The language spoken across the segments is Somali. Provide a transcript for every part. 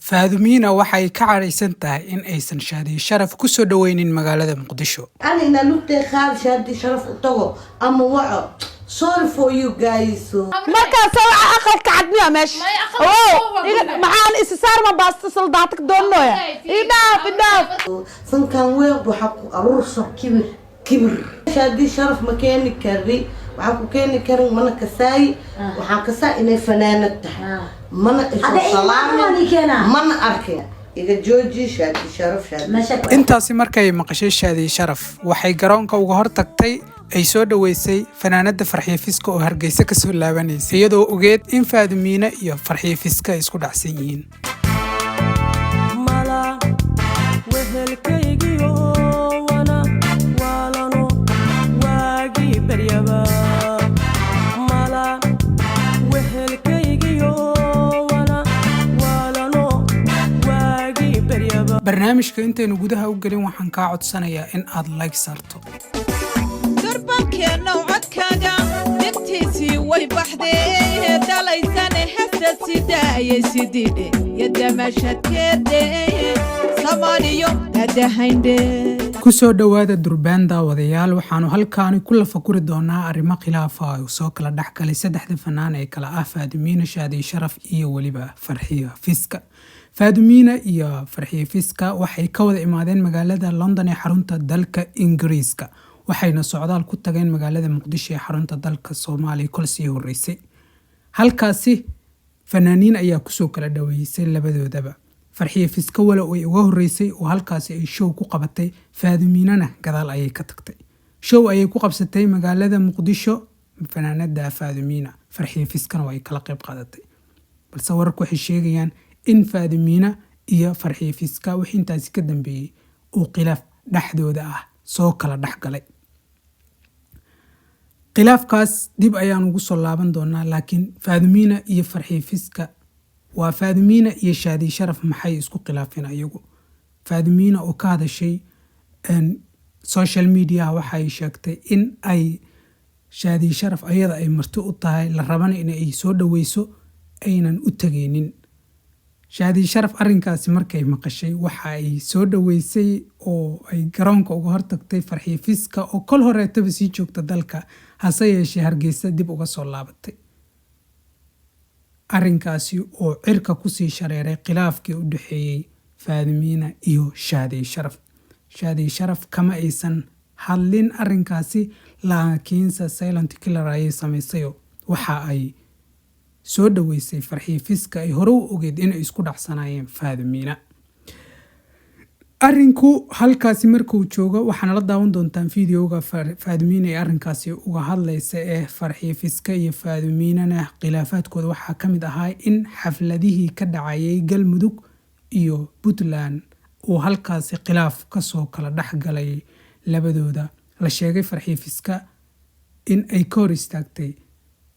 Faadumiina waxay ka caraysan tahay in aysan Shaadi Sharaf ku soo dhaweynin magaalada Muqdisho. أنا نلقي خال شادي شرف طغو أما وعو sorry for you guys marka soo aqal ka cadniya meesh maxaan isaar ma baasta soldaadka doonnoya ina فن كان ويق وحق أروسه كبر شادي شرف مكاني كري وحق كاني كري منا كساي وحق كساي إني فنانة منا إسلام منا أركي إذا جوجي شادي شرف شادي intaasi markay maqashay Shaadi Sharaf waxay garoonka uga hortagtay ay soo dhaweysay fanaanada Farxiyo Fiska oo Hargeysa ka soo laabanaysa iyadoo ogeed in Faadumiina iyo Farxiyo Fiska isku dhacsan yihiin barnaamijka intaynu gudaha u galin waxaan ka codsanayaa in aad like saarto دربك نوعدكاga intiisii way baxdee dalaysane hada sidaayay sidide yadamashadkeede Soomaaliyo adahayndhe ku soo dhawaada durbaan daawadayaal waxaanu halkaani ku lafakuri doonaa arrimo khilaaf ah oo soo kala dhaxgalay saddexda fanaan ee kala ah Faadumiina Shaadi Sharaf iyo waliba Farxiyo Fiska Faadumiina iyo Farxiyo Fiska waxay ka wada imaadeen magaalada London ee xarunta dalka Ingiriiska waxayna socdaal ku tageen magaalada Muqdisho ee xarunta dalka Soomaaliya kulsii horeysay halkaasi fanaaniin ayaa ku soo kala dhaweysay labadoodaba Farxiyo Fiska wala way uga horeysay oo halkaasi ay show ku qabatay Faadumiinana gadaal ayay ka tagtay show ayay ku qabsatay magaalada Muqdisho fanaanada Faadumiina Farxiyo Fiskana way kala qayb qaadatay balse wararku waxay sheegayaan in Faadumiina iyo Farxiyo Fiska wixii intaasi ka dambeeyay oo khilaaf dhaxdooda ah soo kala dhaxgalay khilaafkaas dib ayaan ugu soo laaban doonaa laakiin Faadumiina iyo Farxiyo Fiska waa Faadumiina iyo Shaadi Sharaf maxay isku khilaafeen ayagu Faadumiina oo ka hadashay social media waxay sheegtay in ay Shaadi Sharaf ayada ay marti u tahay la rabana in ay soo dhaweyso aynan u tageenin Shaadi Sharaf arrinkaasi markay maqashay waxa ay soo dhaweysay oo ay garoonka uga hortagtay Farxiyo Fiska oo kol horeetaba sii joogta dalka hase yeeshee Hargeysa dib uga soo laabatay arrinkaasi oo cirka ku sii shareeray khilaafkii u dhaxeeyay Faadumiina iyo Shaadi Sharaf Shaadi Sharaf kama aysan hadlin arrinkaasi laakiin silent killer ay sameysay waxa ay soo dhaweysay Farxiyo Fiska ay hore u ogeed in ay isku dhacsanaayeen Faadumiina arrinku halkaasi markuu joogo waxaan la daawan doontaan fiidiyoga Faadumiina ee arrinkaasi uga hadlaysa ee Farxiyo Fiska iyo Faadumiinana khilaafaadkooda waxa kamid ahaa in xafladihii ka dhacayay Galmudug iyo Puntland oo halkaasi khilaaf ka soo kala dhaxgalay labadooda la sheegay Farxiyo Fiska in ay ka hor istaagtay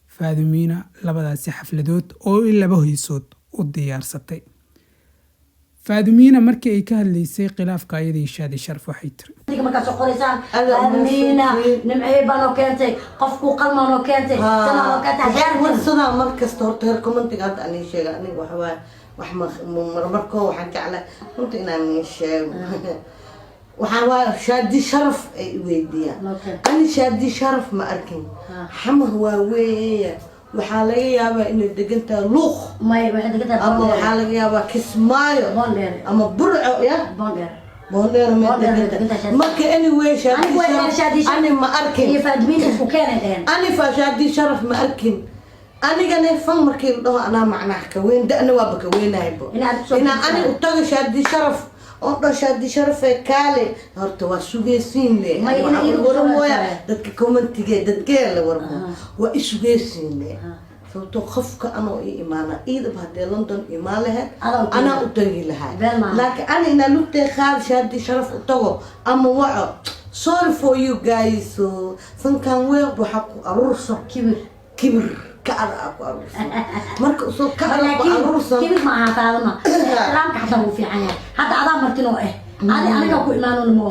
Faadumiina labadaasi xafladood oo laba hoysood u diyaarsatay Faadumiina markii ay ka hadlaysay khilaafka ayadii Shaadi Sharaf waxay tiri marka soo qoraysaan Faadumiina nimcay baan keentay qofku qalmaan keentay sana ka taxaan sida markasta horta commentiga hadda aan sheegay aniga waxa waa wax marmarko waxaan jeclaa runta inaan sheego waxaan waa Shaadi Sharaf ay weydiiyaan ani Shaadi Sharaf ma arkin xamar waa weeye waxaa laga yaabaa inay degantaa luuq ama waxaa laga yaabaa Kismaayo ama Burco ya Boondeer ma degantaa marka anyway Shaadi ani ma arkin Faadumiina isku keeneen ani Shaadi Sharaf ma arkin anigana fan markii dhaho ana macnaha ka weyn da'na waa baka weynaybo ina ani u tago Shaadi Sharaf oo Shaadi Sharaf kaale horta waa sugeysiin leeyahay waxa dadka commentiga dadkee la warmo waa isugeysiin leeyahay sababto qofka ana iimaana idab hadee London iimaalaha ana u tagi lahaa laakiin ana ina lugtay qaal Shaadi Sharaf u tago ama waco sorry for you guys fan kan weeq waxa ku aruurso kibir ka arko marka soo ka arko kibir ma aha faadama salaamka xataa uu fiican yahay hadda adaa martino aniga ku imaano mo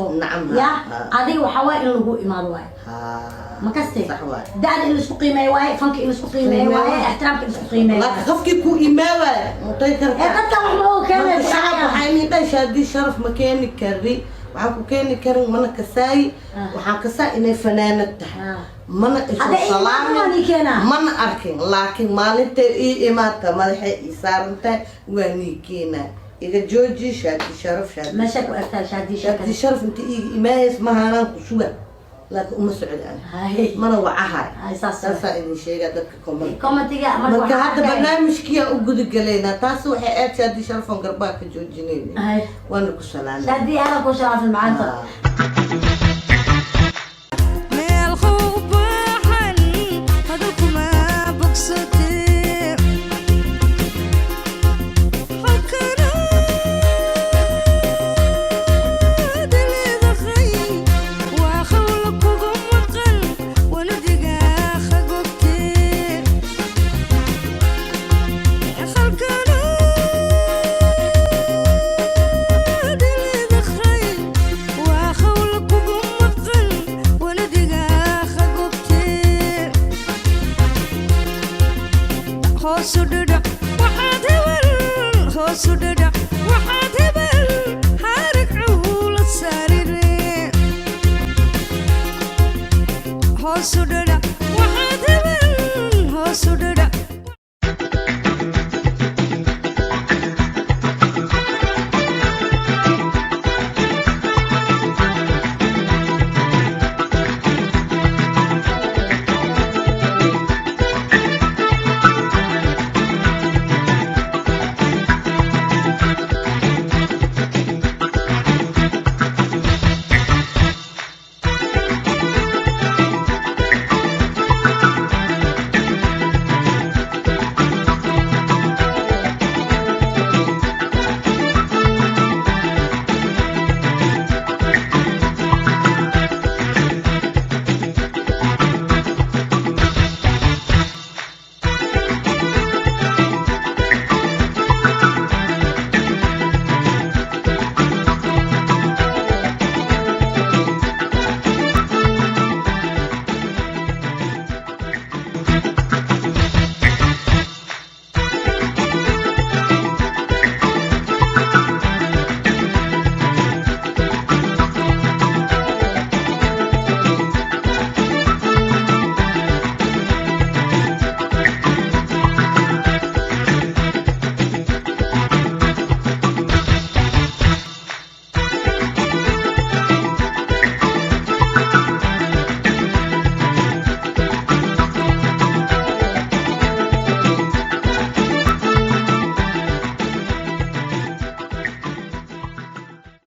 ya adiga waxa waa in lagu imaado waay ما كستي دار اللي سوق قيمة واي فانك اللي سوق قيمة واي احترامك اللي سوق قيمة لا خفكي كو إيماوة مطيكر قد كم هو كمان شادي شرف مكاني كري وعاكو كاني كري منا كساي وحان كساي إني فنانة منا إسو صلامي منا أركين لكن مالنتي إي إماتا مالحي إسارنتي واني كينا إذا جوجي شادي شرف شادي ماشاك وقتها شادي شرف انت إما اسمها أنا كسوة لكن أم سعود أنا منا وعاها هاي ساسا إني شيء قدرك كومنتيجا marka hadda barnaamijkiya u gudagaleynaa taas waxay aad shaadi sharafan garbaa ka joojinayna waana ku salaamay shaadi ana ku sharaf maanta meel khubahan hadu kuma bogsatee halkana daleeda khay waa khawla kugu maqan wana digaa khagogtee halkana daleeda khay waa khawla kugu maqan wana digaa khagogtee hoosu dhadhac waxaad hewan hoosu dhadhac